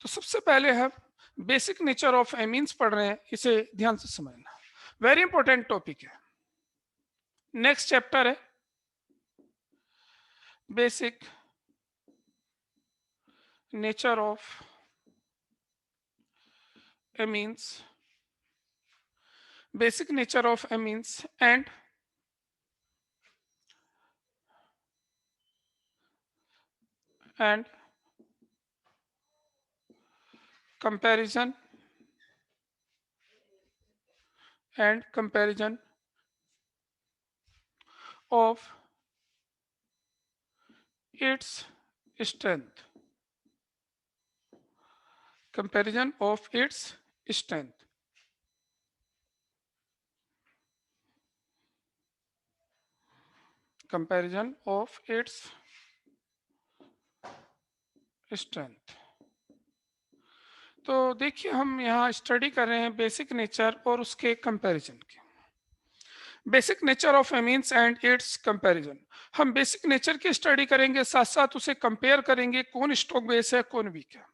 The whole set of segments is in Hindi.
तो सबसे पहले हम बेसिक नेचर ऑफ एमीन्स पढ़ रहे हैं, इसे ध्यान से समझना, वेरी इंपॉर्टेंट टॉपिक है। नेक्स्ट चैप्टर है basic nature of amines, basic nature of amines and comparison comparison of its strength, comparison of its strength, comparison of its strength। तो देखिए हम यहाँ स्टडी कर रहे हैं बेसिक नेचर और उसके कंपैरिजन के। Basic nature of amines and it's comparison, हम बेसिक नेचर की स्टडी करेंगे, साथ साथ उसे कंपेयर करेंगे, कौन स्ट्रॉन्ग बेस है कौन वीक है।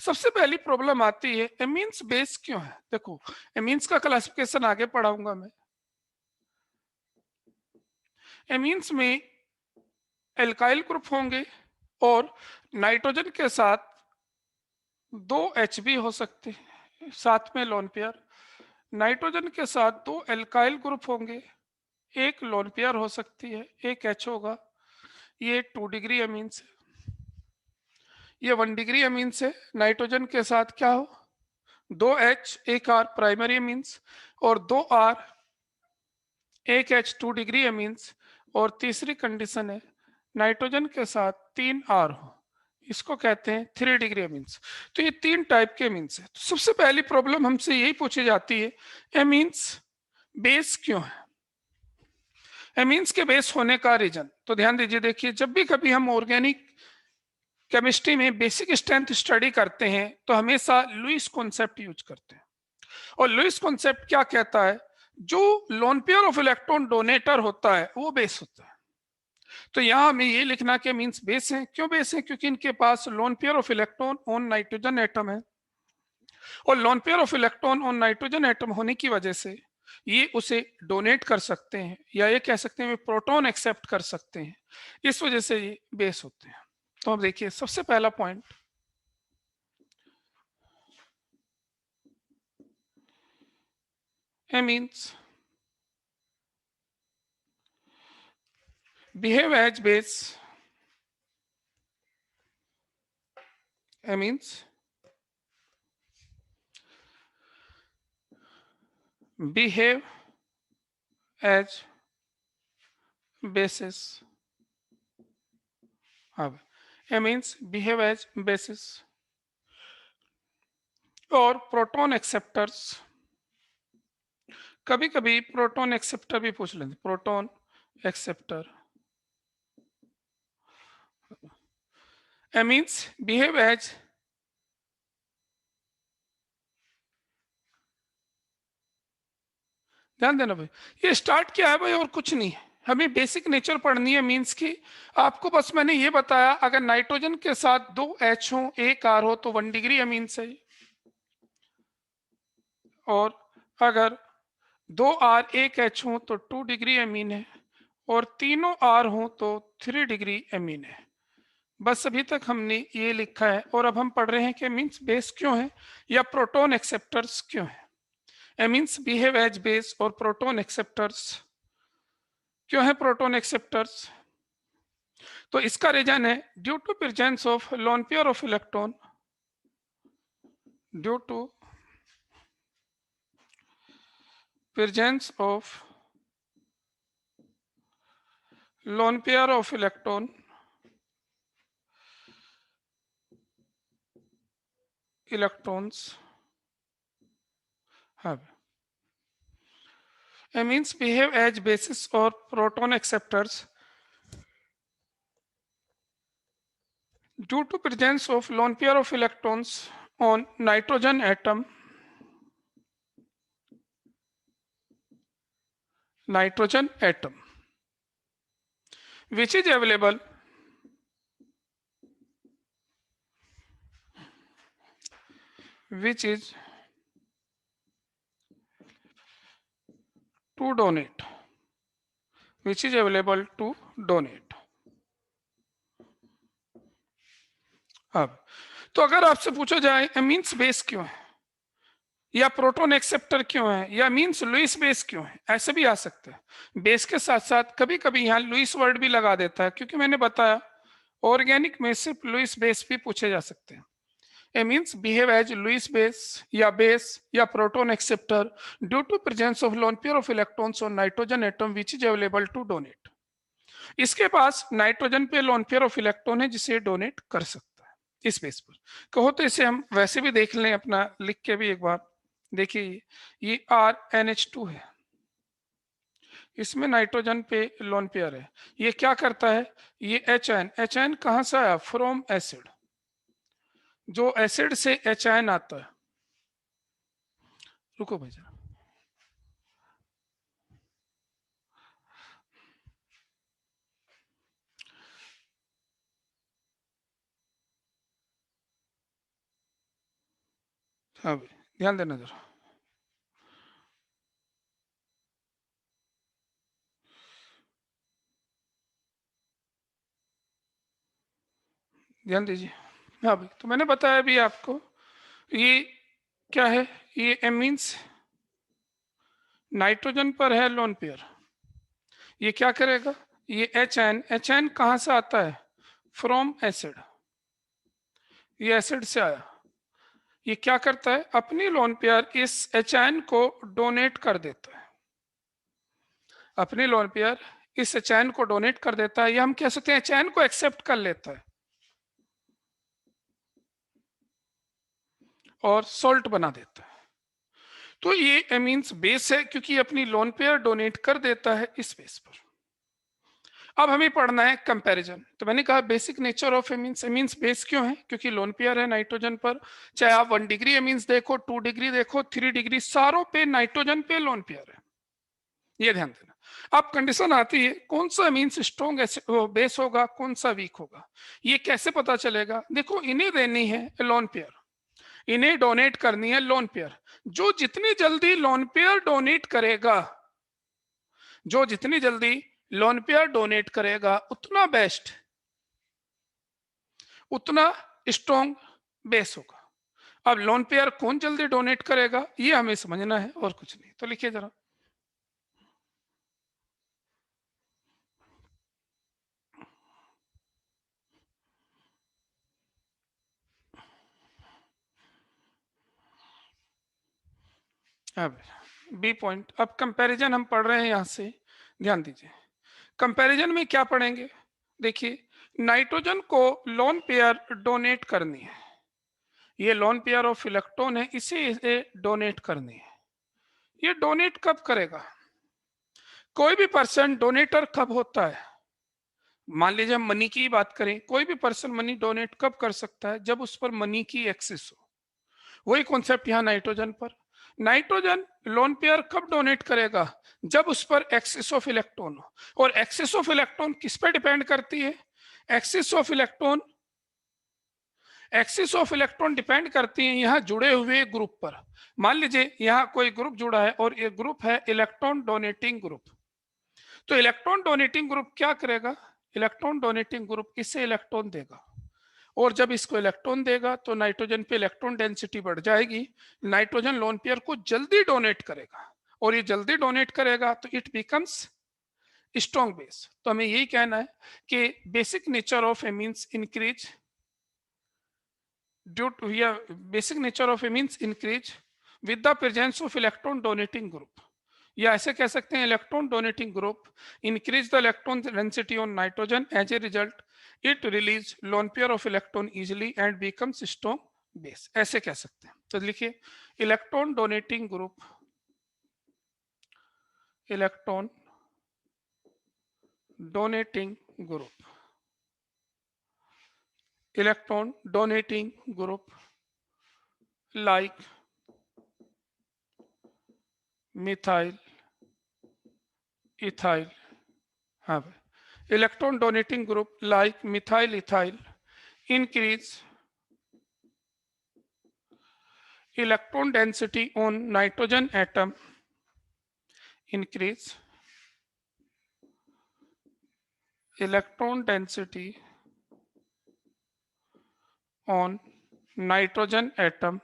सबसे पहली प्रॉब्लम आती है एमीन्स बेस क्यों है। देखो एमीन्स का क्लासिफिकेशन आगे पढ़ाऊंगा मैं। एमीन्स में एल्काइल ग्रुप होंगे और नाइट्रोजन के साथ 2 H भी हो सकते हैं, साथ में लोन पेयर। नाइट्रोजन के साथ 2 एल्काइल ग्रुप होंगे, एक लोन पेयर हो सकती है, एक H होगा। ये 2 डिग्री एमीन्स है, ये 1 डिग्री एमीन्स है। नाइट्रोजन के साथ क्या हो, 2 H 1 R प्राइमरी एमीन्स और 2 R 1 H 2 डिग्री एमीन्स। और तीसरी कंडीशन है नाइट्रोजन के साथ 3 R हो, इसको कहते हैं 3 डिग्री एमीन्स। तो ये 3 टाइप के एमीन्स है। तो सबसे पहली प्रॉब्लम हमसे यही पूछी जाती है एमीन्स बेस क्यों है, एमीन्स के बेस होने का रीजन। तो ध्यान दीजिए, देखिए जब भी कभी हम ऑर्गेनिक केमिस्ट्री में बेसिक स्ट्रेंथ स्टडी करते हैं तो हमेशा लुईस कॉन्सेप्ट यूज करते हैं। और लुईस कॉन्सेप्ट क्या कहता है, जो loan pair of electron donator होता है वो बेस होता है। तो यहां हमें ये लिखना कि मींस बेस है। क्यों बेस है, क्योंकि इनके पास lone pair of electron on nitrogen atom है और lone pair of electron on nitrogen atom होने की वजह से ये उसे डोनेट कर सकते हैं, या ये कह सकते हैं प्रोटॉन एक्सेप्ट कर सकते हैं, इस वजह से ये बेस होते हैं। तो अब देखिए सबसे पहला point, amines behave as base, amines behave as bases। अब amines behave as bases और प्रोटॉन एक्सेप्टर्स, कभी कभी प्रोटॉन एक्सेप्टर भी पूछ लेते, proton acceptor. amines behave as ध्यान देना भाई, ये स्टार्ट किया है भाई और कुछ नहीं है, हमें बेसिक नेचर पढ़नी है मीन्स की। आपको बस मैंने ये बताया अगर नाइट्रोजन के साथ 2 H हो 1 R हो तो 1 डिग्री अमीन्स है, और अगर 2 R 1 H हो तो 2 डिग्री अमीन है, और तीनों R हो तो 3 डिग्री अमीन है। बस अभी तक हमने ये लिखा है। और अब हम पढ़ रहे हैं कि मीन्स बेस क्यों है या प्रोटॉन एक्सेप्टर्स क्यों है। एमीन्स बिहेव एज बेस और प्रोटॉन एक्सेप्टर्स क्यों है, प्रोटॉन एक्सेप्टर्स। तो इसका रीजन है due to presence of lone pair of electron, due to presence of lone pair of electrons have amines behave as bases or proton acceptors due to presence of lone pair of electrons on nitrogen atom, which is available which is to donate, which is available to donate. अब तो अगर आपसे पूछा जाए एमीन्स बेस क्यों है, या प्रोटॉन एक्सेप्टर क्यों है, या मीन्स लुइस बेस क्यों है, ऐसे भी आ सकते हैं। बेस के साथ साथ कभी कभी यहाँ लुइस वर्ड भी लगा देता है, क्योंकि मैंने बताया ऑर्गेनिक में सिर्फ लुइस बेस भी पूछे जा सकते हैं। amines behave as Lewis base या proton acceptor due to presence of lone pair of electrons on nitrogen atom which is available to donate. इसके पास नाइट्रोजन पे लोन पेयर ऑफ इलेक्ट्रॉन है जिसे डोनेट कर सकता है इस बेस पर। कहो तो इसे हम वैसे भी देख लें, अपना लिख के भी एक बार देखिए, ये RNH2 है, इसमें नाइट्रोजन पे लोन पेयर है। ये क्या करता है, ये HN कहां से आया, फ्रॉम एसिड, जो एसिड से HN आता है। रुको भाई जरा, हाँ भाई ध्यान देना जरा। ध्यान दीजिए, हाँ भाई, तो मैंने बताया भी आपको, ये क्या है, ये एमीन्स नाइट्रोजन पर है लोन पेयर, ये क्या करेगा, ये एच एन कहां से आता है, फ्रॉम एसिड, ये एसिड से आया। ये क्या करता है, अपनी लोन पेयर इस एच को डोनेट कर देता है, अपनी लोन पेयर इस एच को डोनेट कर देता है, या हम कह सकते हैं एच को एक्सेप्ट कर लेता है और सोल्ट बना देता है। तो ये एमीन्स बेस है, क्योंकि अपनी लोन पेयर डोनेट कर देता है इस बेस पर। अब हमें पढ़ना है कंपैरिजन। तो मैंने कहा basic nature of amines, amines base क्यों है, क्योंकि लोन पेयर है नाइट्रोजन पर, चाहे आप 1 डिग्री एमीन्स देखो, 2 डिग्री देखो, 3 डिग्री, सारों पे नाइट्रोजन पे लोन पेयर है, ये ध्यान देना। अब कंडीशन आती है कौन सा एमीन्स स्ट्रॉन्ग बेस होगा, कौन सा वीक होगा, ये कैसे पता चलेगा। देखो, इन्हें देनी है लोन पेयर, इन्हें डोनेट करनी है लोन पेयर, जो जितनी जल्दी लोन पेयर डोनेट करेगा, जो जितनी जल्दी लोन पेयर डोनेट करेगा उतना बेस्ट, उतना स्ट्रॉन्ग बेस होगा। अब लोन पेयर कौन जल्दी डोनेट करेगा ये हमें समझना है, और कुछ नहीं। तो लिखिए जरा, अब बी पॉइंट, अब कंपैरिजन हम पढ़ रहे हैं यहां से, ध्यान दीजिए। कंपैरिजन में क्या पढ़ेंगे, देखिए, नाइट्रोजन को लोन पेयर डोनेट करनी है, ये लोन पेयर ऑफ इलेक्ट्रॉन है, इसे डोनेट करनी है। ये डोनेट कब करेगा, कोई भी पर्सन डोनेटर कब होता है, मान लीजिए हम मनी की बात करें, कोई भी पर्सन मनी डोनेट कब कर सकता है, जब उस पर मनी की एक्सेस हो। वही कॉन्सेप्ट यहाँ नाइट्रोजन पर, नाइट्रोजन लोन पेयर कब डोनेट करेगा, जब उस पर एक्सेस ऑफ इलेक्ट्रॉन हो। और एक्सेस ऑफ इलेक्ट्रॉन किस पे डिपेंड करती है, excess of electron, excess of electron depend करती है यहाँ जुड़े हुए ग्रुप पर। मान लीजिए यहाँ कोई ग्रुप जुड़ा है और ये ग्रुप है इलेक्ट्रॉन डोनेटिंग ग्रुप, तो इलेक्ट्रॉन डोनेटिंग ग्रुप क्या करेगा, इलेक्ट्रॉन डोनेटिंग ग्रुप इसे इलेक्ट्रॉन देगा, और जब इसको इलेक्ट्रॉन देगा तो नाइट्रोजन पे इलेक्ट्रॉन डेंसिटी बढ़ जाएगी, नाइट्रोजन लोन पेयर को जल्दी डोनेट करेगा, और ये जल्दी डोनेट करेगा तो इट बिकम्स स्ट्रॉन्ग बेस। तो हमें यही कहना है कि basic nature of amines increase due to here basic nature of amines increase with the presence of electron donating group, या ऐसे कह सकते हैं electron donating group increase the electron density on nitrogen, as a result it release lone pair of electron easily and becomes strong base, ऐसे कह सकते हैं। तो लिखिए, electron donating group, electron donating group, electron donating group like methyl ethyl, हाँ भाई, electron donating group like methyl ethyl increase electron density on nitrogen atom increase, electron density on nitrogen atom,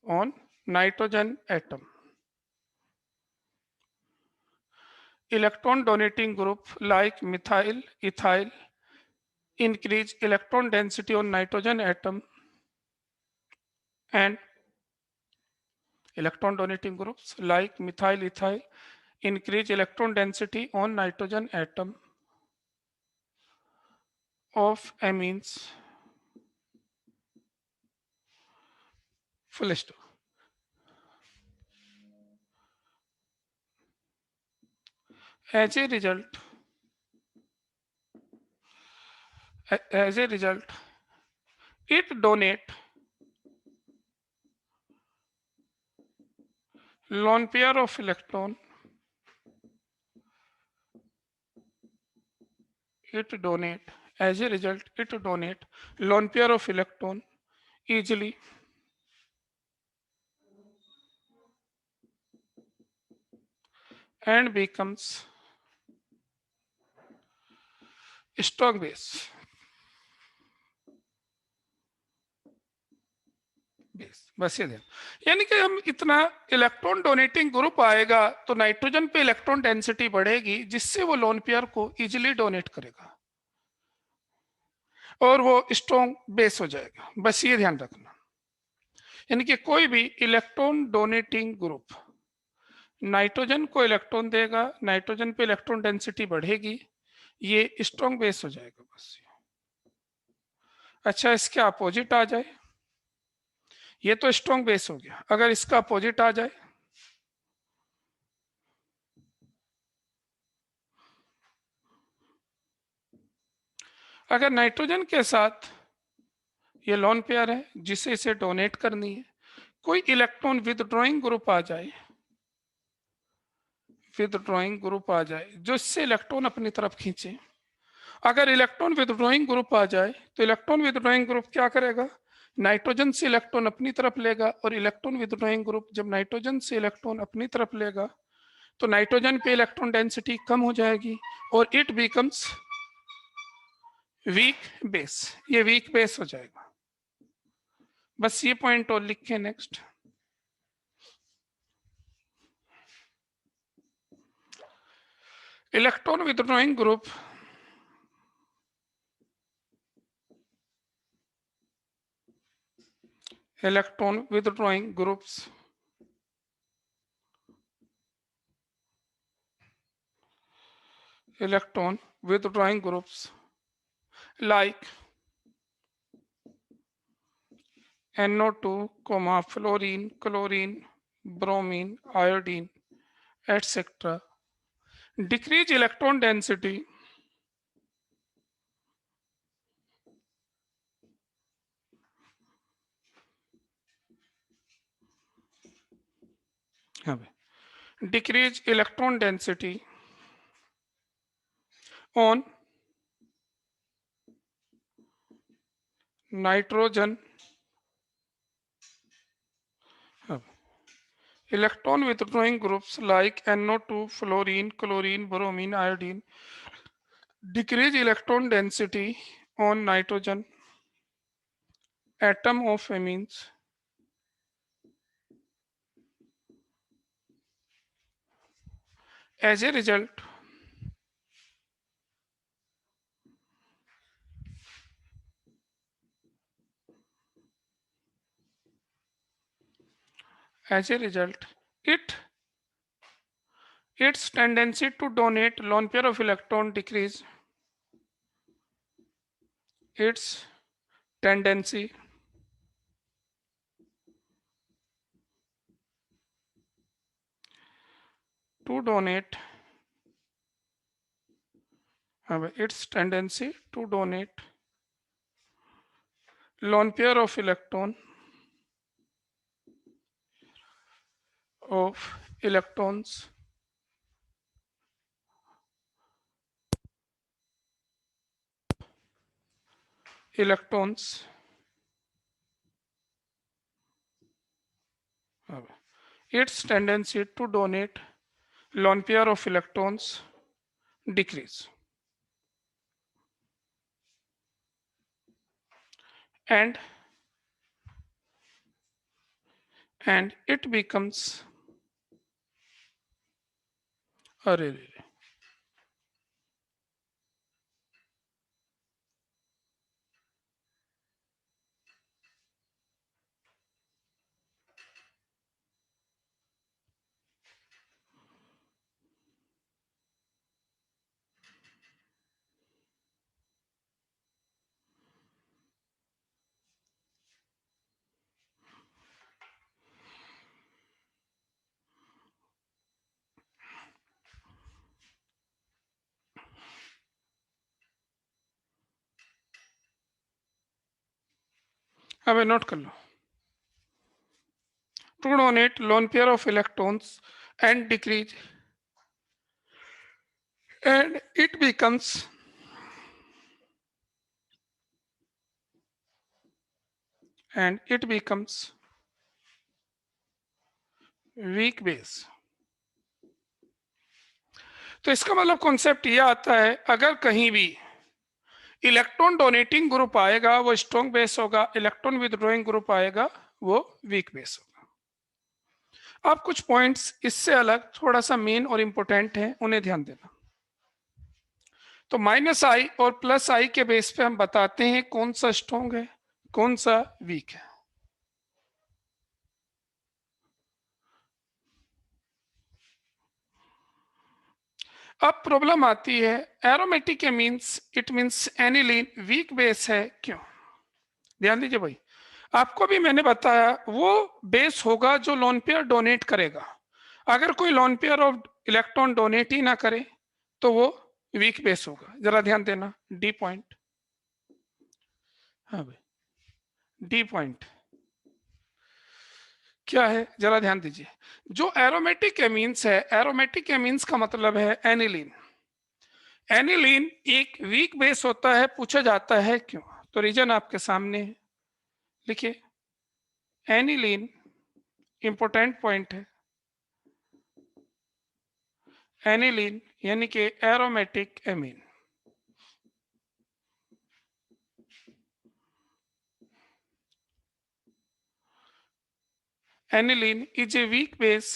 on nitrogen atom. Electron donating group like methyl, ethyl increase electron density on nitrogen atom, and electron donating groups like methyl, ethyl increase electron density on nitrogen atom of amines. Full stop. As a result, as a result, it donate lone pair of electron. It donate as a result. It donate lone pair of electron easily and becomes strong base. बस ये ध्यान, यानी कि हम इतना इलेक्ट्रॉन डोनेटिंग ग्रुप आएगा तो नाइट्रोजन पे इलेक्ट्रॉन डेंसिटी बढ़ेगी जिससे वो लोन पेयर को इजीली डोनेट करेगा और वो स्ट्रॉन्ग बेस हो जाएगा। बस ये ध्यान रखना, यानी कि कोई भी इलेक्ट्रॉन डोनेटिंग ग्रुप नाइट्रोजन को इलेक्ट्रॉन देगा, नाइट्रोजन पे इलेक्ट्रॉन डेंसिटी बढ़ेगी, ये स्ट्रॉन्ग बेस हो जाएगा बस। अच्छा, इसके अपोजिट आ जाए, ये तो स्ट्रॉन्ग बेस हो गया, अगर इसका अपोजिट आ जाए, अगर नाइट्रोजन के साथ ये लोन पेयर है जिसे इसे डोनेट करनी है, कोई इलेक्ट्रॉन विदड्रॉइंग ग्रुप आ जाए, विदड्रॉइंग ग्रुप आ जाए जो इससे इलेक्ट्रॉन अपनी तरफ खींचे, अगर इलेक्ट्रॉन विदड्रॉइंग ग्रुप आ जाए तो इलेक्ट्रॉन विदड्रॉइंग ग्रुप क्या करेगा, नाइट्रोजन से इलेक्ट्रॉन अपनी तरफ लेगा, और इलेक्ट्रॉन विदड्रॉइंग ग्रुप जब नाइट्रोजन से इलेक्ट्रॉन अपनी तरफ लेगा तो नाइट्रोजन पे इलेक्ट्रॉन डेंसिटी कम हो जाएगी और इट बिकम्स वीक बेस, ये वीक बेस हो जाएगा। बस ये पॉइंट और लिख के next, electron withdrawing group electron withdrawing groups electron withdrawing groups like NO2, fluorine, chlorine, bromine, iodine, etc. decrease electron density decrease electron density on nitrogen electron withdrawing groups like NO2, fluorine, chlorine, bromine, iodine decrease electron density on nitrogen atom of amines. As a result, as a result, its tendency to donate lone pair of electron decrease. Its tendency to donate its tendency to donate lone pair of electrons electrons its tendency to donate lone pair of electrons decrease, and it becomes अरे रे रे। अब नोट कर लो, to donate lone pair of electrons and decrease, and it becomes weak base। तो इसका मतलब कॉन्सेप्ट ये आता है, अगर कहीं भी इलेक्ट्रॉन डोनेटिंग ग्रुप आएगा वो स्ट्रॉन्ग बेस होगा, इलेक्ट्रॉन विदड्रॉइंग ग्रुप आएगा वो वीक बेस होगा। अब कुछ पॉइंट्स इससे अलग थोड़ा सा मेन और इंपॉर्टेंट है, उन्हें ध्यान देना। तो -I और +I के बेस पे हम बताते हैं कौन सा स्ट्रॉन्ग है कौन सा वीक है। अब प्रॉब्लम आती है aromatic means, it means aniline weak base है क्यों? ध्यान दीजिए भाई, आपको भी मैंने बताया वो बेस होगा जो लोन पेयर डोनेट करेगा। अगर कोई lone pair of electron donate ही ना करे तो वो वीक बेस होगा। जरा ध्यान देना, डी पॉइंट। हाँ भाई, डी पॉइंट क्या है जरा ध्यान दीजिए। जो एरोमेटिक एमीन्स है, एरोमेटिक एमीन्स का मतलब है एनिलीन। एनिलीन एक वीक बेस होता है, पूछा जाता है क्यों? तो रीजन आपके सामने है, लिखिए। एनिलीन इंपॉर्टेंट पॉइंट है, एनिलीन यानी कि aromatic amine. Aniline is a weak base,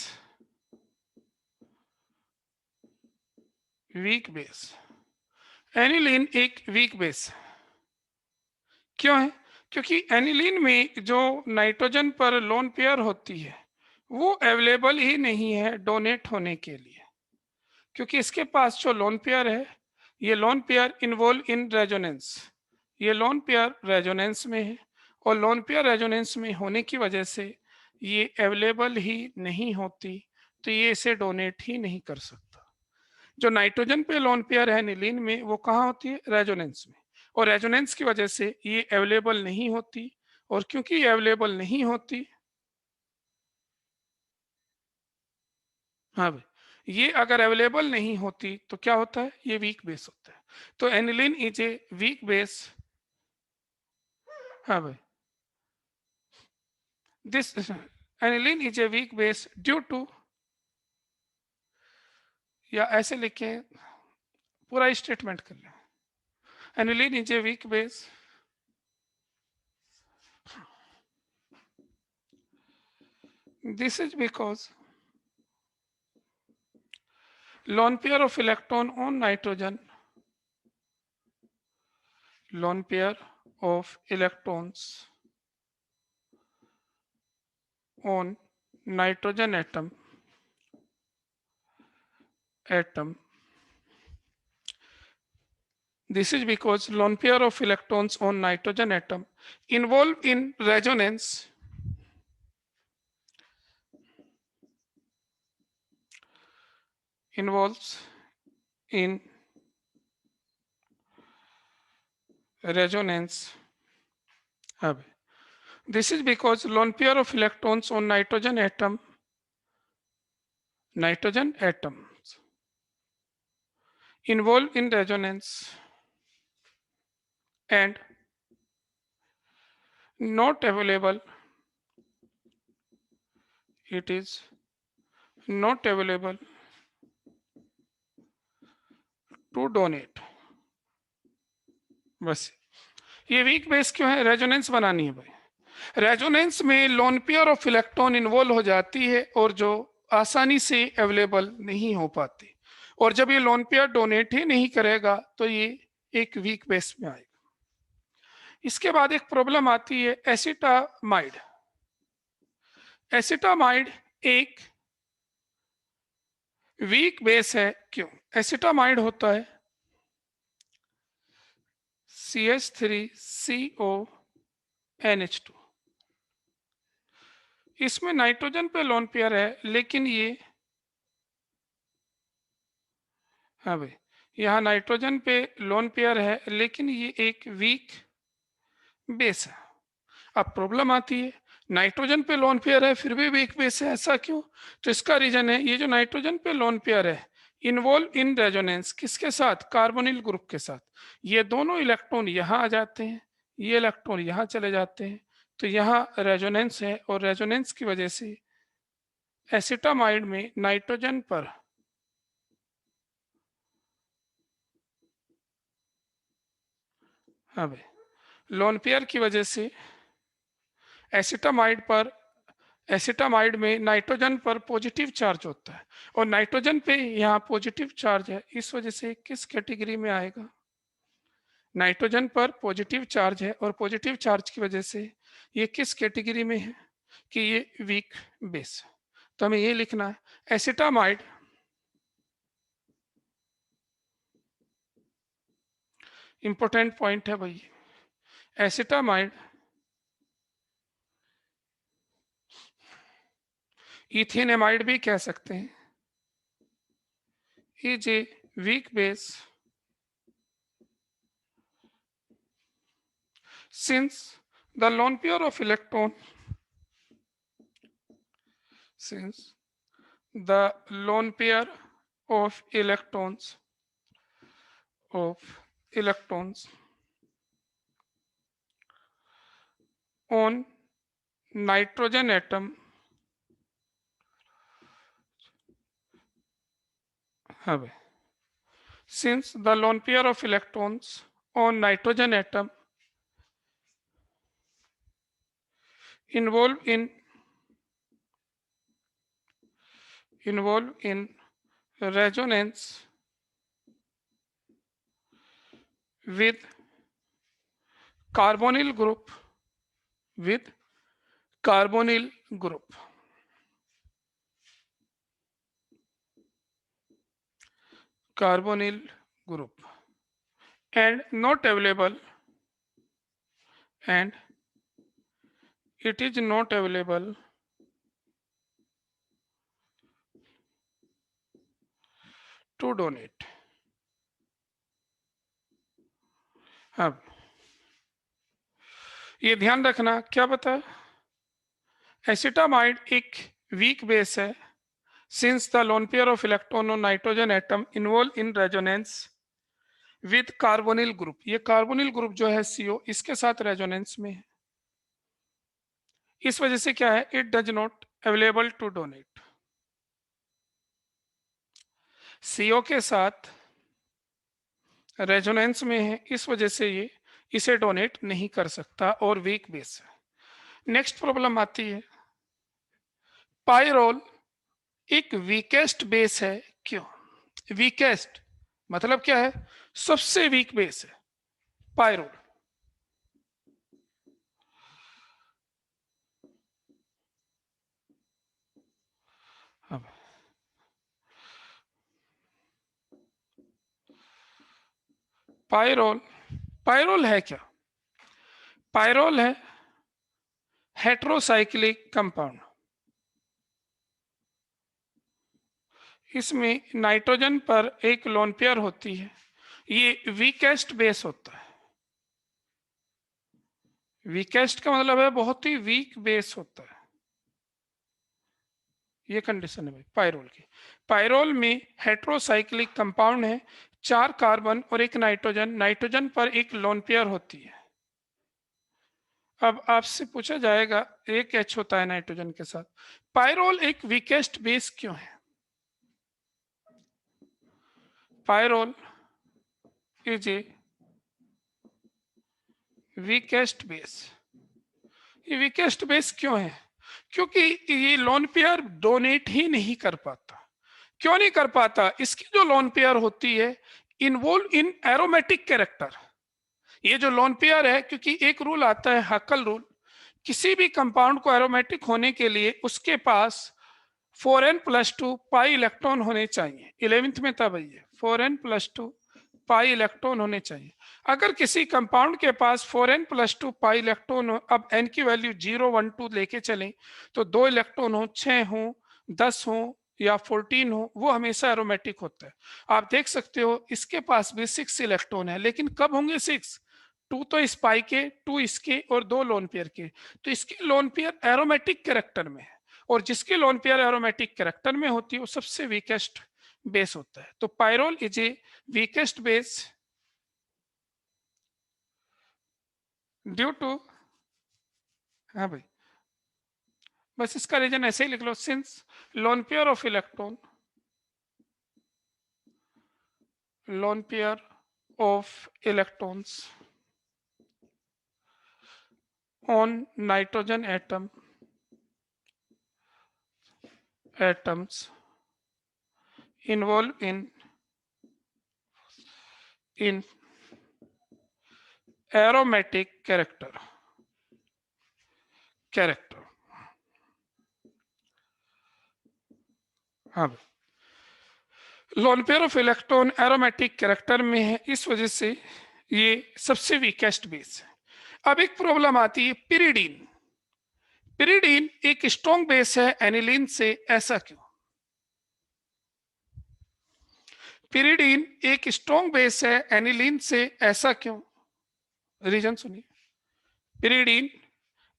weak base. Aniline एक वीक बेस क्यों है? क्योंकि एनिलीन में जो नाइट्रोजन पर लोन पेयर होती है वो अवेलेबल ही नहीं है डोनेट होने के लिए, क्योंकि इसके पास जो लोन पेयर है ये loan pair involve in resonance, ये लोन पेयर रेजोनेंस में है, और लोन पेयर रेजोनेंस में होने की वजह से ये अवेलेबल ही नहीं होती, तो ये इसे डोनेट ही नहीं कर सकता। जो नाइट्रोजन पे लोन पेयर है एनिलीन में वो कहाँ होती है? रेजोनेंस में, और रेजोनेंस की वजह से ये अवेलेबल नहीं होती, और क्योंकि ये अवेलेबल नहीं होती, हाँ भाई, ये अगर अवेलेबल नहीं होती तो क्या होता है? ये वीक बेस होता है। तो aniline is a weak base. हाँ भाई, this aniline is a weak base due to, या ऐसे लिखे पूरा स्टेटमेंट कर लें, aniline is a weak base this is because lone pair of electron on nitrogen, lone pair of electrons on nitrogen atom, this is because lone pair of electrons on nitrogen atom involve in resonance, involves in resonance. This is because lone pair of electrons on nitrogen atoms involve in resonance and not available it is not available to donate। बस ये वीक बेस क्यों है? रेजोनेंस बनानी है भाई। रेजोनेंस में loan pair of electron involve हो जाती है और जो आसानी से अवेलेबल नहीं हो पाती, और जब ये लोन पेयर डोनेट ही नहीं करेगा तो ये एक वीक बेस में आएगा। इसके बाद एक प्रॉब्लम आती है एसिटामाइड। एसिटामाइड एक वीक बेस है, क्यों? एसिटामाइड होता है CH3CONH2। इसमें नाइट्रोजन पे लोन पेयर है, लेकिन ये, हाँ भाई, यहाँ नाइट्रोजन पे लोन पेयर है लेकिन ये एक वीक बेस है। अब प्रॉब्लम आती है, नाइट्रोजन पे लोन पेयर है फिर भी वीक बेस है, ऐसा क्यों? तो इसका रीजन है, ये जो नाइट्रोजन पे लोन पेयर है इन्वॉल्व इन रेजोनेंस किसके साथ? कार्बोनिल ग्रुप के साथ। ये दोनों इलेक्ट्रॉन यहाँ आ जाते हैं, ये इलेक्ट्रॉन यहाँ चले जाते हैं, तो यहाँ रेजोनेंस है, और रेजोनेंस की वजह से एसिटामाइड में नाइट्रोजन पर हाँ भाई लोन पेयर की वजह से एसिटामाइड पर, एसिटामाइड में नाइट्रोजन पर पॉजिटिव चार्ज होता है, और नाइट्रोजन पे यहाँ पॉजिटिव चार्ज है, इस वजह से किस कैटेगरी में आएगा? नाइट्रोजन पर पॉजिटिव चार्ज है, और पॉजिटिव चार्ज की वजह से ये किस कैटेगरी में है कि ये वीक बेस। तो हमें ये लिखना है एसिटामाइड इंपॉर्टेंट पॉइंट है भाई। एसिटामाइड इथेनेमाइड भी कह सकते हैं, is a weak base since the lone pair of electron since the lone pair of electrons on nitrogen atom have since the lone pair of electrons on nitrogen atom involve in resonance with carbonyl group with carbonyl group carbonyl group and not available and it is not available to donate। अब ये ध्यान रखना, क्या बता, एसिटामाइड एक वीक बेस है since the lone pair of electron on nitrogen atom involve in resonance with carbonyl group। ये कार्बोनिल ग्रुप जो है CO इसके साथ रेजोनेंस में है, इस वजह से क्या है, it does not available to donate. CO के साथ रेजोनेंस में है, इस वजह से ये इसे डोनेट नहीं कर सकता और वीक बेस है। नेक्स्ट प्रॉब्लम आती है, पायरोल एक वीकेस्ट बेस है, क्यों? वीकेस्ट मतलब क्या है? सबसे वीक बेस है पायरोल। अब पायरोल, पायरोल है क्या? पायरोल है हेट्रोसाइक्लिक कंपाउंड। इसमें नाइट्रोजन पर एक लोन पेयर होती है, ये वीकेस्ट बेस होता है। वीकेस्ट का मतलब है बहुत ही वीक बेस होता है, ये कंडीशन है भाई पायरोल की। पायरोल में हेट्रोसाइक्लिक कंपाउंड है, 4 कार्बन और एक नाइट्रोजन, नाइट्रोजन पर एक लोन पेयर होती है। अब आपसे पूछा जाएगा एक H होता है नाइट्रोजन के साथ, पायरोल एक वीकेस्ट बेस क्यों है? Pyrrole is a weakest base. ये वीकेस्ट बेस क्यों है? क्योंकि ये लोन पेयर डोनेट ही नहीं कर पाता। क्यों नहीं कर पाता? इसकी जो लोन पेयर होती है इन्वॉल्व इन एरोमेटिक कैरेक्टर। ये जो लोन पेयर है, क्योंकि एक रूल आता है हकल रूल, किसी भी कंपाउंड को एरोमेटिक होने के लिए उसके पास 4n+2 पाई इलेक्ट्रॉन होने चाहिए। 11th में था भैया, 4n+2 पाई इलेक्ट्रॉन होने चाहिए। अगर किसी कंपाउंड के पास 4n+2 पाई इलेक्ट्रॉन हो, अब n की वैल्यू 0 1 2 लेके चलें, तो 2 इलेक्ट्रॉन हो, 6 हो, 10 हो या 14 हो, वो हमेशा एरोमेटिक होता है। आप देख सकते हो इसके पास भी 6 इलेक्ट्रॉन है, लेकिन कब होंगे 6? 2 तो इस पाई के, 2 इसके और 2 लोन पेयर के, तो इसकी लोन पेयर एरोमेटिक कैरेक्टर में है। और जिसकी लोन पेयर एरोमेटिक कैरेक्टर में होती है वो सबसे वीकेस्ट बेस होता है। तो pyrrole is a weakest base due to, हाँ भाई, बस इसका रीजन ऐसे ही लिख लो, since lone pair of electron, lone pair of electrons on nitrogen atoms involved in aromatic character। हाँ, lone pair of electron aromatic character में है, इस वजह से ये सबसे वीकेस्ट बेस है। अब एक प्रॉब्लम आती है पिरिडीन। पिरिडीन एक स्ट्रॉन्ग बेस है एनिलीन से, ऐसा क्यों? पिरिडीन एक स्ट्रॉन्ग बेस है एनिलीन से, ऐसा क्यों? रीजन सुनिए। पिरिडीन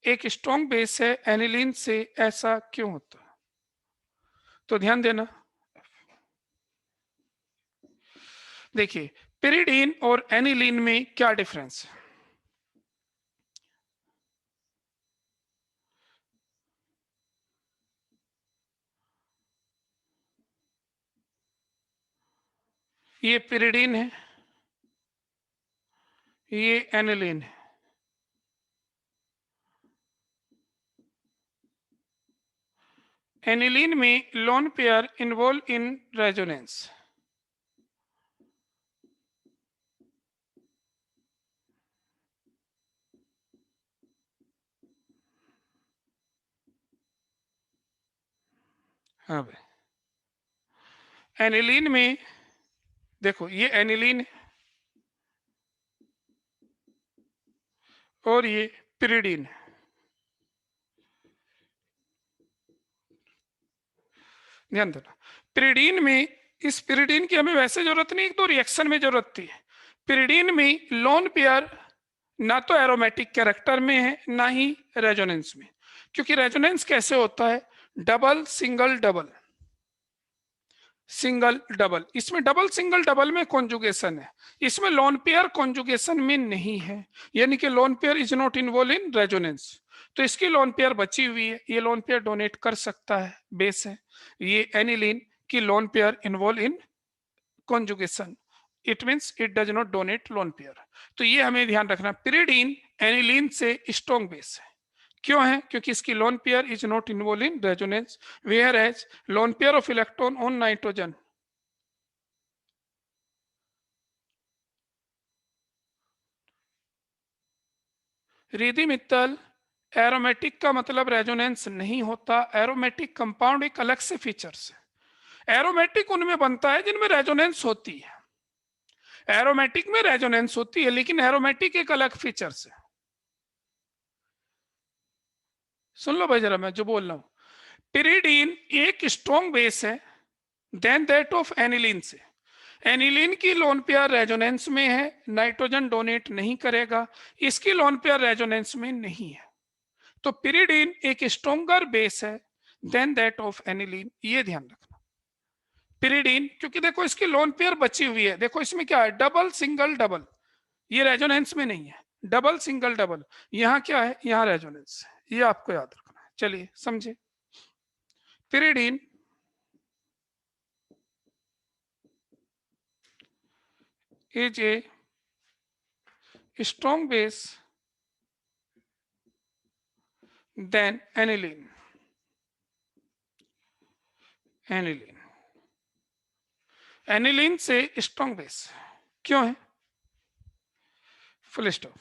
एक स्ट्रॉन्ग बेस है एनिलीन से, ऐसा क्यों होता है? तो ध्यान देना, देखिए पिरिडीन और एनिलीन में क्या डिफरेंस है। ये पिरिडीन है, ये एनिलीन है। एनिलीन में loan pair involve in resonance, हाँ भाई। एनिलीन में देखो ये एनिलीन है और ये पिरिडीन है। ध्यान देना, पिरिडीन में, इस पिरिडीन की हमें वैसे जरूरत नहीं, एक दो रिएक्शन में जरूरत थी। पिरिडीन में लोन पेयर ना तो एरोमेटिक कैरेक्टर में है ना ही रेजोनेंस में, क्योंकि रेजोनेंस कैसे होता है, double single double, single double. इसमें डबल सिंगल डबल में कॉन्जुगेशन है, इसमें लोन पेयर कॉन्जुगेशन में नहीं है, यानी कि loan pair is not involve in resonance. तो इसकी लोन पेयर बची हुई है, ये लोन पेयर डोनेट कर सकता है, बेस है। ये एनिलीन की lone pair involve in conjugation, it means it does not donate lone pair. तो ये हमें ध्यान रखना, पिरिडीन एनिलीन से स्ट्रॉन्ग बेस है। क्यों है? क्योंकि इसकी lone pair is not involve in resonance, whereas lone pair of electron on nitrogen, Riddhi Mittal, aromatic का मतलब रेजोनेंस नहीं होता। एरोमेटिक कंपाउंड एक अलग से फीचर्स है। एरोमेटिक उनमें बनता है जिनमें रेजोनेंस होती है, एरोमेटिक में रेजोनेंस होती है, लेकिन एरोमेटिक एक अलग फीचर्स है। सुन लो भाई जरा मैं जो बोल रहा हूं, पिरिडीन एक स्ट्रॉन्ग बेस है देन दैट ऑफ एनिलीन से। एनिलीन की लोन पेयर रेजोनेंस में है, नाइट्रोजन डोनेट नहीं करेगा, इसकी लोन पेयर रेजोनेंस में नहीं है। तो पिरिडीन एक स्ट्रॉन्गर बेस है देन दैट ऑफ एनिलीन, ये ध्यान रखना। पिरिडीन, क्योंकि देखो इसकी लोन पेयर बची हुई है, देखो इसमें क्या है, डबल सिंगल डबल, ये रेजोनेंस में नहीं है। डबल सिंगल डबल, यहाँ क्या है, यहाँ रेजोनेंस, ये आपको याद रखना है। चलिए समझे। pyridine is a strong base than aniline. Aniline, aniline से स्ट्रॉन्ग बेस क्यों है? Full stop.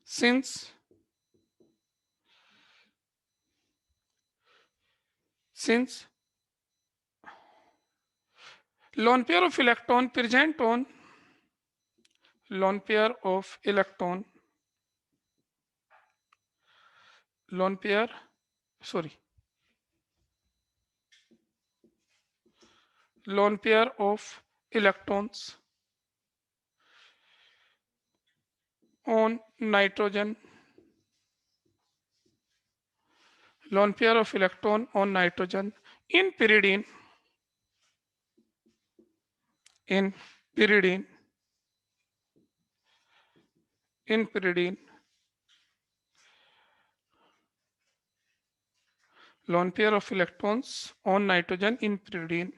Since lone pair of electron present on lone pair of electron lone pair sorry lone pair of electrons on nitrogen, lone pair of electron on nitrogen in pyridine, in pyridine, in pyridine, lone pair of electrons on nitrogen in pyridine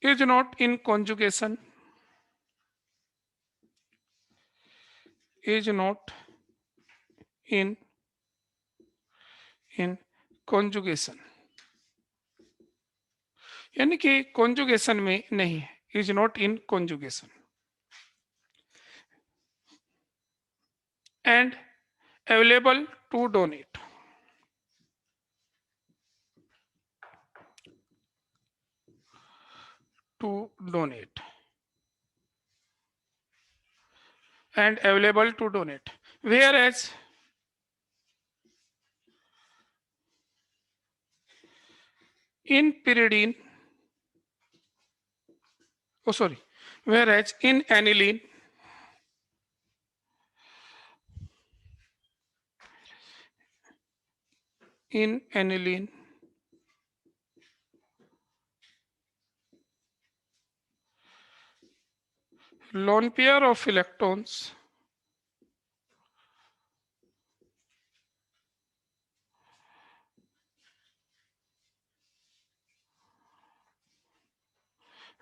is not in conjugation, is not in conjugation, यानी कि कॉन्जुगेशन में नहीं है, is not in conjugation, and available to donate, to donate, and available to donate, whereas in pyridine, oh sorry, whereas in aniline, in aniline lone pair of electrons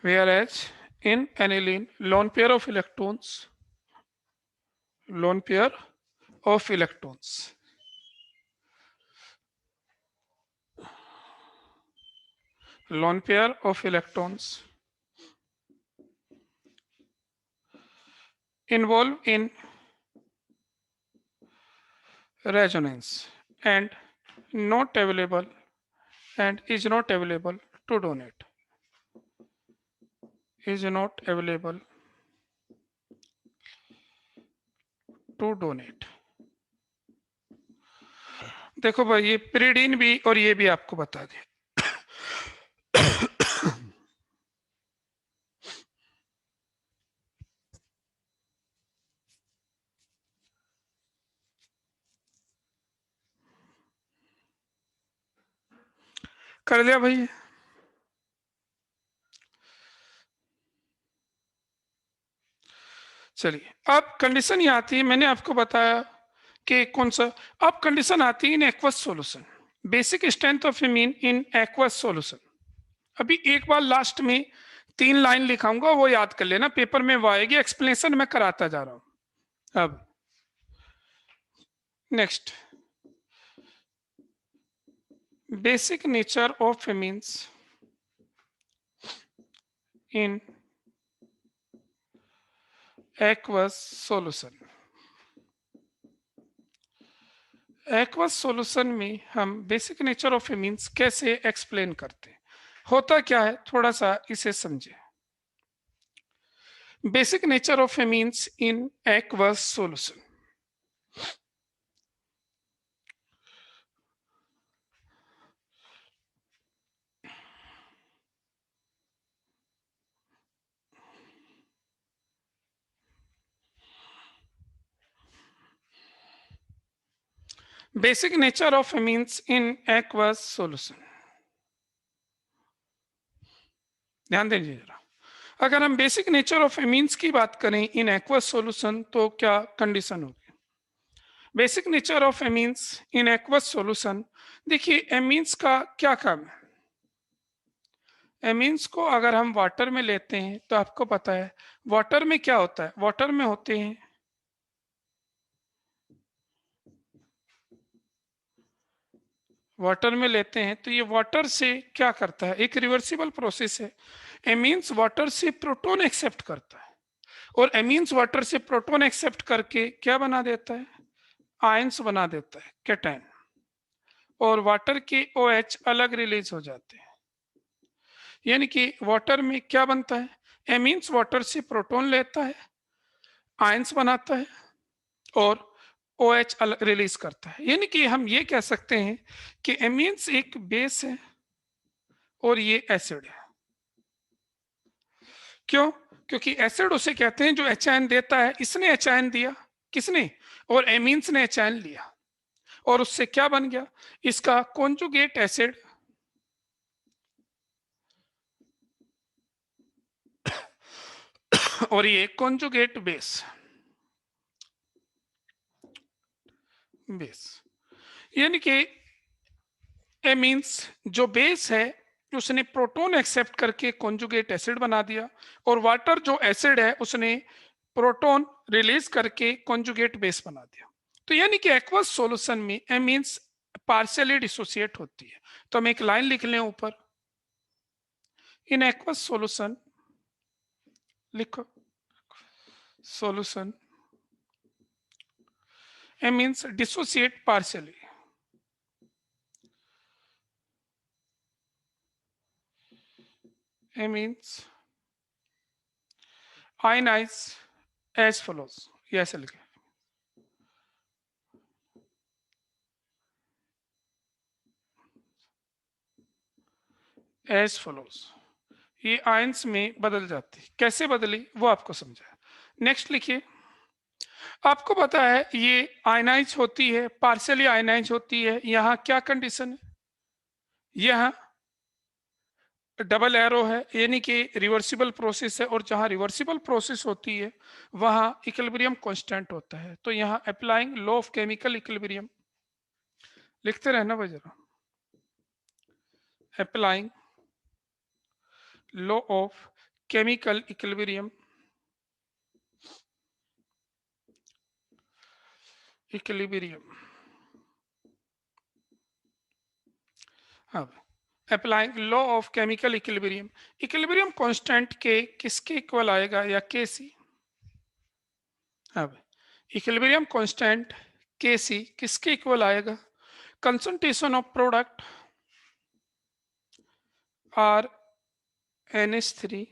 whereas in aniline lone pair of electrons, lone pair of electrons lone pair of electrons involved in resonance and not available, and is not available to donate, is not available to donate। देखो भाई, ये pyridine भी और ये भी आपको बता दें। कर लिया भाई। चलिए अब कंडीशन ये आती है, मैंने आपको बताया कि कौन सा, अब कंडीशन आती है इन aqueous solution, basic strength of amine in aqueous solution. अभी एक बार लास्ट में 3 लाइन लिखाऊंगा, वो याद कर लेना, पेपर में वो आएगी, एक्सप्लेनेशन मैं कराता जा रहा हूं। अब next, basic nature of amines in aqueous solution. Aqueous solution में हम बेसिक नेचर ऑफ एमीन्स कैसे एक्सप्लेन करते हैं, होता क्या है, थोड़ा सा इसे समझे। Basic nature of amines in aqueous solution, basic nature of amines in aqueous solution, ध्यान दीजिए जरा। अगर हम बेसिक नेचर ऑफ एमीन्स की बात करें इन एक्वस सॉल्यूशन तो क्या कंडीशन होगी? Basic nature of amines in aqueous solution, देखिए एमीन्स का क्या काम है। एमीन्स को अगर हम वाटर में लेते हैं तो आपको पता है वाटर में क्या होता है, वाटर में होते हैं वाटर में लेते हैं तो ये वाटर से क्या करता है, एक रिवर्सिबल प्रोसेस है। एमीन्स वाटर से प्रोटॉन एक्सेप्ट करता है और एमीन्स वाटर से प्रोटॉन एक्सेप्ट करके क्या बना देता है, आयंस बना देता है, कैटायन, और वाटर के OH अलग रिलीज हो जाते हैं। यानी कि वाटर में क्या बनता है, एमीन्स वाटर से प्रोटॉन लेता है, आयंस बनाता है और OH अलग रिलीज करता है। यानी कि हम ये कह सकते हैं कि एमीन्स एक बेस है और ये एसिड है। क्यों? क्योंकि एसिड उसे कहते हैं जो एच देता है। इसने एच दिया, किसने, और एमीन्स ने एच लिया और उससे क्या बन गया, इसका कॉन्जुगेट एसिड और ये कॉन्जुगेट बेस। बेस यानी कि एमीन्स जो बेस है उसने प्रोटॉन एक्सेप्ट करके कॉन्जुगेट एसिड बना दिया, और वाटर जो एसिड है उसने प्रोटॉन रिलीज करके कॉन्जुगेट बेस बना दिया। तो यानी कि एक्वस सॉल्यूशन में एमीन्स पार्शियली डिसोसिएट होती है। तो हम एक लाइन लिख लें ऊपर, इन एक्वस सॉल्यूशन, लिखो solution amines dissociate partially, amines ionise as follows, ये ऐसे लिखे एज फॉलोज, ये आयंस में बदल जाती, कैसे बदली वो आपको समझाया। नेक्स्ट लिखिए, आपको पता है ये आयनाइज होती है, पार्शियली आयनाइज होती है। यहाँ क्या कंडीशन है, यहाँ डबल एरो है यानी कि रिवर्सिबल प्रोसेस है, और जहां रिवर्सिबल प्रोसेस होती है वहां इक्विलिब्रियम कांस्टेंट होता है। तो यहाँ applying law of chemical equilibrium, लिखते रहना भाई जरा, applying law of chemical equilibrium, equilibrium, हाँ, applying law of chemical equilibrium, equilibrium constant के किसके इक्वल आएगा, या के सी। अब इक्विलिब्रियम कांस्टेंट के सी किसके इक्वल आएगा, concentration of product are NH3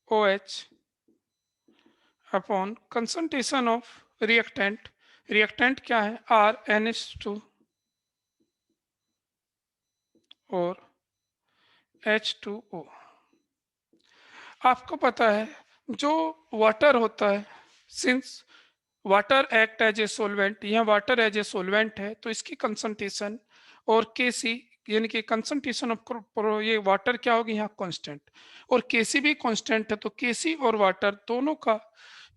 OH upon concentration of reactant, reactant क्या है RNH2 और H2O। आपको पता है जो वाटर होता है, since water act as a solvent, यहाँ वाटर एज ए सोलवेंट है तो इसकी कंसंट्रेशन और केसी यानी कि कंसंट्रेशन ऑफ ये वाटर क्या होगी यहाँ कांस्टेंट, और केसी भी कांस्टेंट है, तो केसी और वाटर दोनों का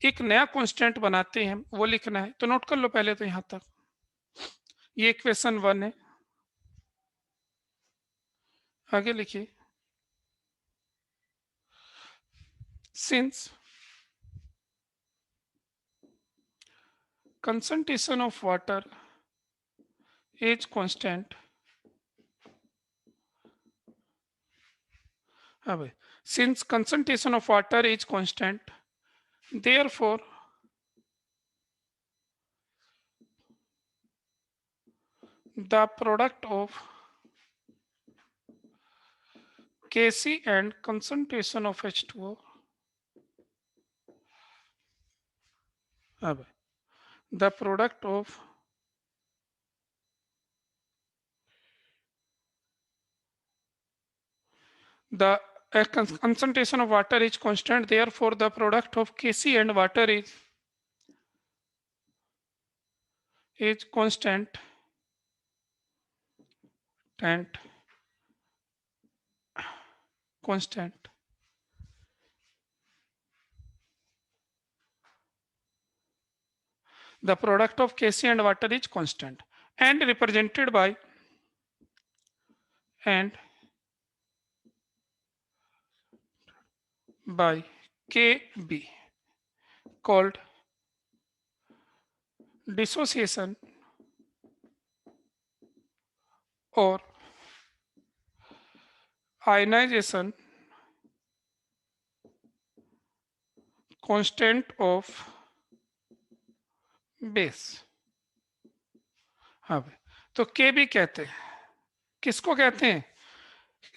एक नया कांस्टेंट बनाते हैं, वो लिखना है। तो नोट कर लो पहले तो यहाँ तक, ये इक्वेशन 1 है। आगे लिखिए, since concentration of water is constant, since concentration of water is constant, therefore the product of Kc and concentration of H2O, the product of the concentration of water is constant, therefore the product of Kc and water is constant and constant, The product of Kc and water is constant and represented by Kb, called dissociation or ionization constant of base। हाँ भाई, तो Kb कहते हैं, किसको कहते हैं?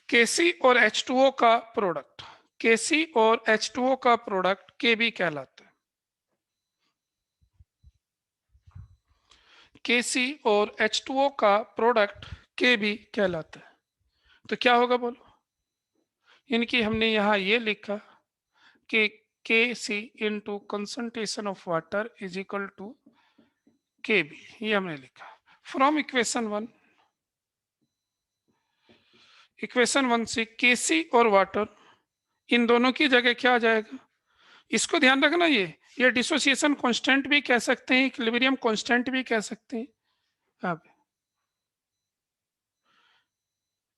Kc और H2O का प्रोडक्ट, Kc और H2O का प्रोडक्ट Kb कहलाता है। Kc और H2O का प्रोडक्ट Kb कहलाता है। तो क्या होगा बोलो? इनकी हमने यहाँ ये लिखा कि Kc into concentration of water is equal to Kb, ये हमने लिखा फ्रॉम इक्वेशन वन से Kc और वाटर इन दोनों की जगह क्या आ जाएगा? इसको ध्यान रखना, ये डिसोसिएशन कांस्टेंट भी कह सकते हैं, इक्विलिब्रियम कांस्टेंट भी कह सकते हैं। अब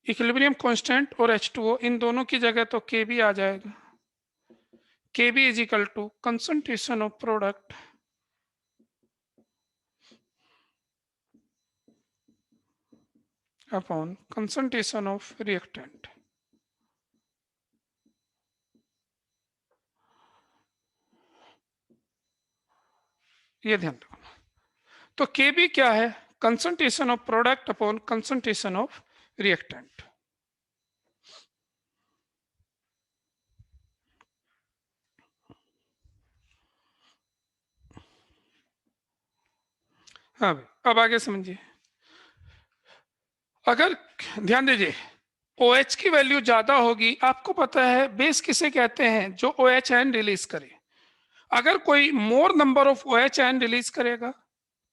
इक्विलिब्रियम कांस्टेंट और H2O इन दोनों की जगह तो Kb आ जाएगा। Kb is equal to concentration of product upon concentration of reactant. ये ध्यान रखना। तो Kb क्या है? Concentration of product upon concentration of reactant. हाँ भाई, अब आगे समझिए। अगर ध्यान दीजिए, OH की वैल्यू ज्यादा होगी, आपको पता है बेस किसे कहते हैं? जो OH आयन रिलीज करे। अगर कोई मोर number of OH ion release करेगा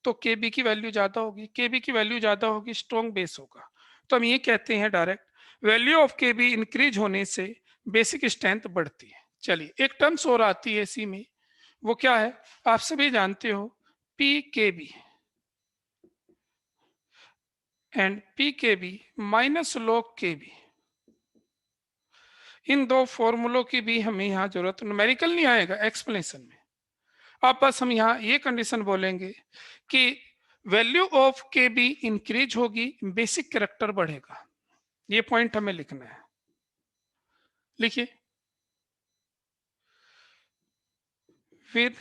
तो Kb की वैल्यू ज्यादा होगी, Kb की वैल्यू ज्यादा होगी, स्ट्रॉन्ग बेस होगा। तो हम ये कहते हैं direct, value of Kb increase होने से बेसिक स्ट्रेंथ बढ़ती है। चलिए एक टर्म्स और आती है इसी में, वो क्या है? आप सभी जानते हो, PKb and PKb minus log Kb। इन दो फॉर्मूलों की भी हमें यहाँ जरूरत, न्यूमेरिकल नहीं आएगा एक्सप्लेनेशन में। अब बस हम यहाँ ये कंडीशन बोलेंगे कि वैल्यू ऑफ Kb इंक्रीज होगी, बेसिक कैरेक्टर बढ़ेगा। ये पॉइंट हमें लिखना है, लिखिए। With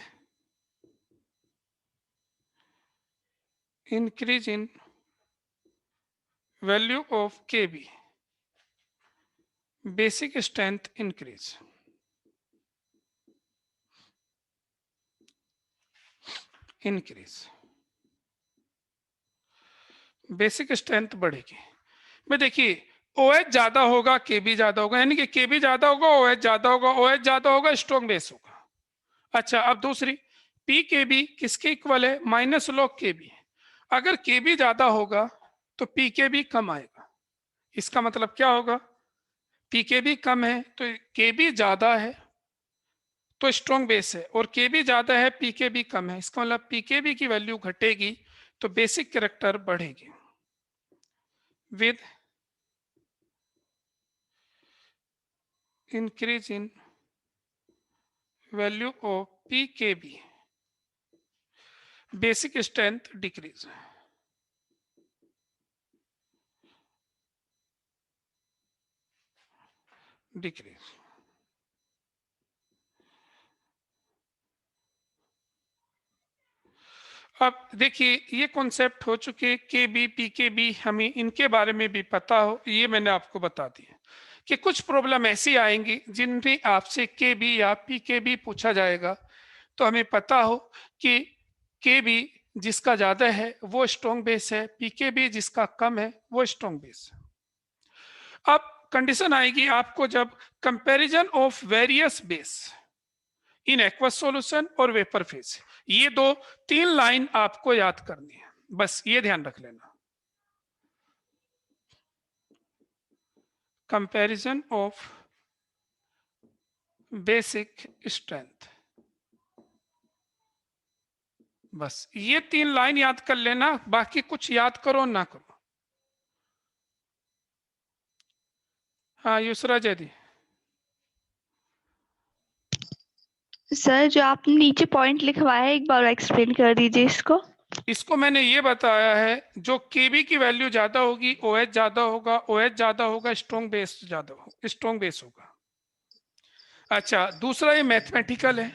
increase in value of Kb basic strength increase. Basic strength बढ़ेगी। मैं देखिए, OH ज्यादा होगा Kb ज्यादा होगा, यानी कि Kb ज्यादा होगा OH ज्यादा होगा, OH ज्यादा होगा स्ट्रॉन्ग बेस होगा। अच्छा, अब दूसरी, PKb किसके इक्वल है? Minus log Kb। अगर Kb ज्यादा होगा तो PKb कम आएगा। इसका मतलब क्या होगा? PKb कम है तो Kb ज्यादा है तो स्ट्रॉन्ग बेस है, और Kb ज्यादा है PKb कम है, इसका मतलब PKb की वैल्यू घटेगी तो बेसिक कैरेक्टर बढ़ेगी। With increase in value of PKb basic strength decrease. अब देखिए, ये कॉन्सेप्ट हो चुके Kb PKb, हमें इनके बारे में भी पता हो, ये मैंने आपको बता दिया कि कुछ प्रॉब्लम ऐसी आएंगी जिनमें आपसे Kb या PKb पूछा जाएगा, तो हमें पता हो कि Kb जिसका ज्यादा है वो स्ट्रॉन्ग बेस है, PKb जिसका कम है वो स्ट्रॉन्ग बेस है। अब कंडीशन आएगी आपको जब comparison of various base in aqueous solution और वेपर फेज, ये दो तीन लाइन आपको याद करनी है, बस ये ध्यान रख लेना। कंपैरिजन ऑफ बेसिक स्ट्रेंथ बस ये 3 लाइन याद कर लेना, बाकी कुछ याद करो ना करो। हाँ युसरा जयदी। सर जो आपने नीचे पॉइंट लिखवाया है एक बार एक्सप्लेन कर दीजिए इसको। इसको मैंने ये बताया है, जो केबी की वैल्यू ज्यादा होगी ओएच ज्यादा होगा, ओएच ज्यादा होगा स्ट्रॉन्ग बेस ज्यादा होगा, स्ट्रॉन्ग बेस होगा। अच्छा दूसरा ये मैथमेटिकल है,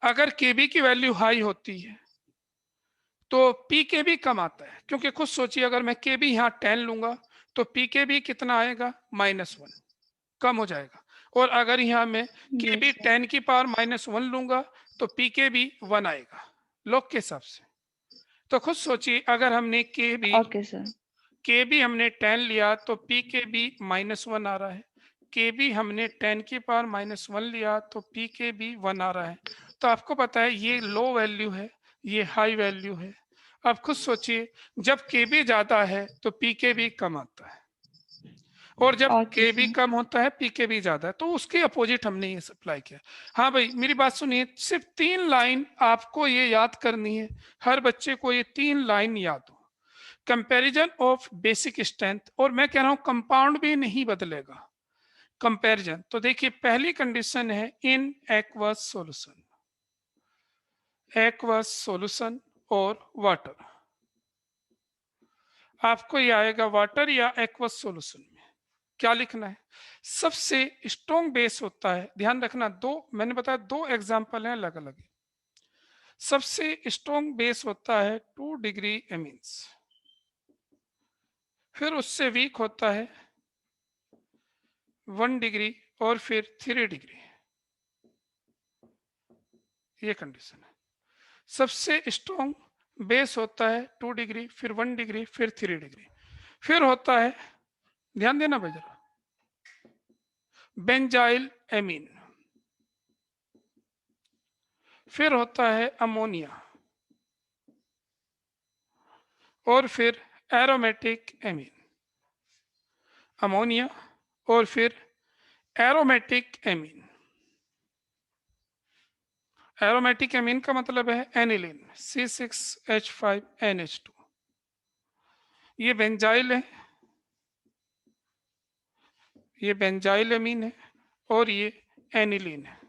अगर केबी की वैल्यू हाई होती है तो पी के भी कम आता है, क्योंकि खुद सोचिए अगर मैं के बी यहाँ 10 लूंगा तो पी के भी कितना आएगा -1, कम हो जाएगा। और अगर यहाँ मैं के बी यस सर। 10 की पावर -1 लूंगा तो पी के भी 1 आएगा लॉग के हिसाब से। तो खुद सोचिए अगर हमने ओके सर। के बी हमने 10 लिया तो पी के बी -1 आ रहा है, के बी हमने 10 की पावर -1 लिया तो पी के बी 1 आ रहा है। तो आपको पता है ये लो वैल्यू है, ये हाई वैल्यू है। अब खुद सोचिए जब के बी ज्यादा है तो पी के बी कम आता है, और जब ओके के बी सर। कम होता है पी के बी ज्यादा है, तो उसके अपोजिट हमने ये अप्लाई किया। हाँ भाई मेरी बात सुनिए, सिर्फ 3 लाइन आपको ये याद करनी है, हर बच्चे को ये 3 लाइन याद हो। कंपैरिजन ऑफ बेसिक स्ट्रेंथ, और मैं कह रहा हूं कंपाउंड भी नहीं बदलेगा, कंपैरिजन। तो देखिए पहली कंडीशन है इन एक्वस सॉल्यूशन, एक्वस सॉल्यूशन और वाटर। आपको ये आएगा वाटर या एक्वस सॉल्यूशन में क्या लिखना है। सबसे स्ट्रॉन्ग बेस होता है, ध्यान रखना, दो मैंने बताया दो एग्जांपल हैं अलग अलग। सबसे स्ट्रॉन्ग बेस होता है 2 डिग्री एमीन्स, फिर उससे वीक होता है 1 डिग्री और फिर 3 डिग्री। ये कंडीशन है। सबसे स्ट्रॉन्ग बेस होता है 2 डिग्री, फिर 1 डिग्री, फिर 3 डिग्री। फिर होता है, ध्यान देना भाई जरा, बेंजाइल एमीन। फिर होता है अमोनिया, और फिर एरोमेटिक एमीन। अमोनिया और फिर एरोमेटिक एमीन। एरोमेटिक एमीन का मतलब है एनिलीन, C6H5NH2। ये बेंजाइल है, ये बेंजाइल एमीन है, और ये एनिलीन है।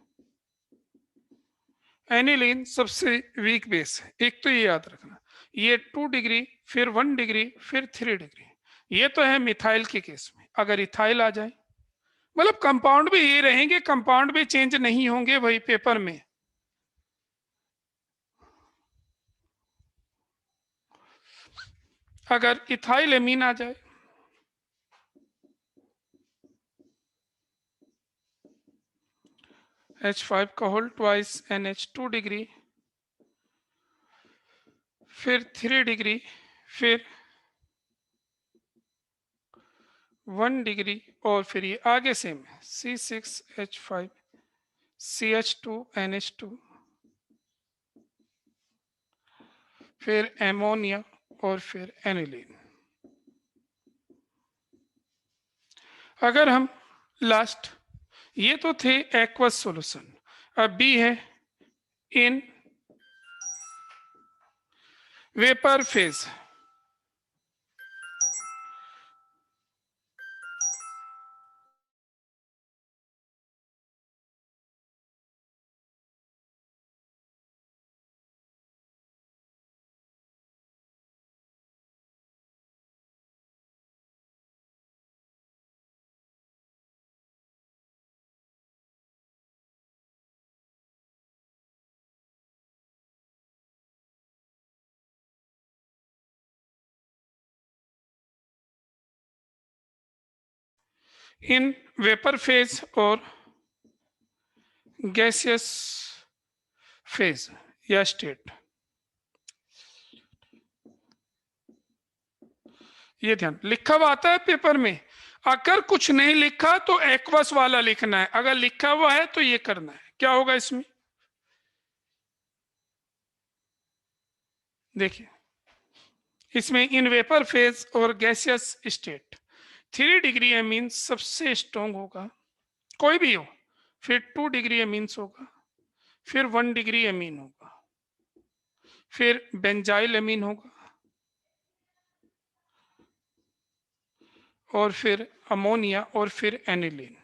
एनिलीन सबसे वीक बेस है, एक तो ये याद रखना। ये 2 डिग्री, फिर 1 डिग्री, फिर 3 डिग्री। ये तो है मिथाइल के केस में। अगर इथाइल आ जाए, मतलब कंपाउंड भी ये रहेंगे, कंपाउंड भी चेंज नहीं होंगे वही पेपर में। अगर इथाइल एमीन आ जाए, H5 का होल ट्वाइस NH2 डिग्री, फिर 3 डिग्री, फिर 1 डिग्री, और फिर ये आगे सेम है C6H5CH2NH2, फिर एमोनिया, और फिर एनिलीन। अगर हम लास्ट, ये तो थे एक्वस सॉल्यूशन, अब बी है in vapour phase. In vapour phase और गैसियस फेज या स्टेट, ये ध्यान लिखा हुआ आता है पेपर में। अगर कुछ नहीं लिखा तो एक्वस वाला लिखना है, अगर लिखा हुआ है तो ये करना है। क्या होगा इसमें, देखिए इसमें इन वेपर फेज और गैसियस स्टेट 3 डिग्री एमीन सबसे स्ट्रॉन्ग होगा, कोई भी हो। फिर 2 डिग्री एमीन्स होगा, फिर 1 डिग्री एमीन होगा, फिर बेंजाइल एमीन होगा, और फिर अमोनिया, और फिर एनिलीन।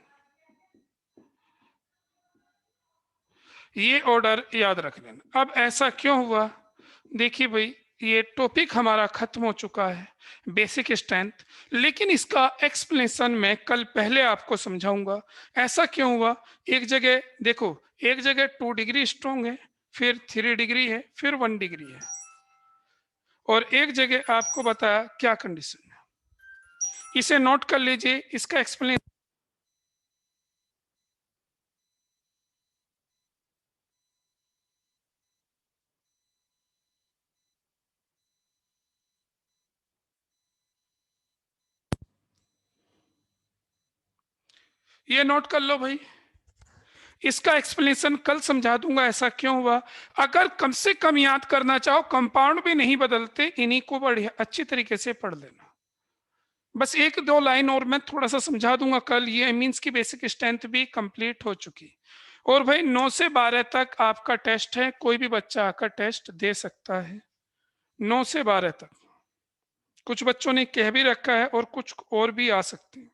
ये ऑर्डर याद रख लेना। अब ऐसा क्यों हुआ? देखिए भाई, ये टॉपिक हमारा खत्म हो चुका है, बेसिक स्ट्रेंथ, लेकिन इसका एक्सप्लेनेशन मैं कल पहले आपको समझाऊंगा। ऐसा क्यों हुआ? एक जगह देखो, एक जगह 2 डिग्री स्ट्रॉन्ग है, फिर 3 डिग्री है, फिर 1 डिग्री है, और एक जगह आपको बताया क्या कंडीशन है। इसे नोट कर लीजिए, इसका एक्सप्लेन ये नोट कर लो भाई, इसका एक्सप्लेनेशन कल समझा दूंगा ऐसा क्यों हुआ। अगर कम से कम याद करना चाहो, कंपाउंड भी नहीं बदलते, इन्हीं को बढ़िया अच्छी तरीके से पढ़ लेना। बस 1-2 लाइन और मैं थोड़ा सा समझा दूंगा कल, ये एमीन्स की बेसिक स्ट्रेंथ भी कंप्लीट हो चुकी। और भाई 9 से 12 तक आपका टेस्ट है, कोई भी बच्चा आकर टेस्ट दे सकता है 9 से 12 तक। कुछ बच्चों ने कह भी रखा है और कुछ और भी आ सकते हैं।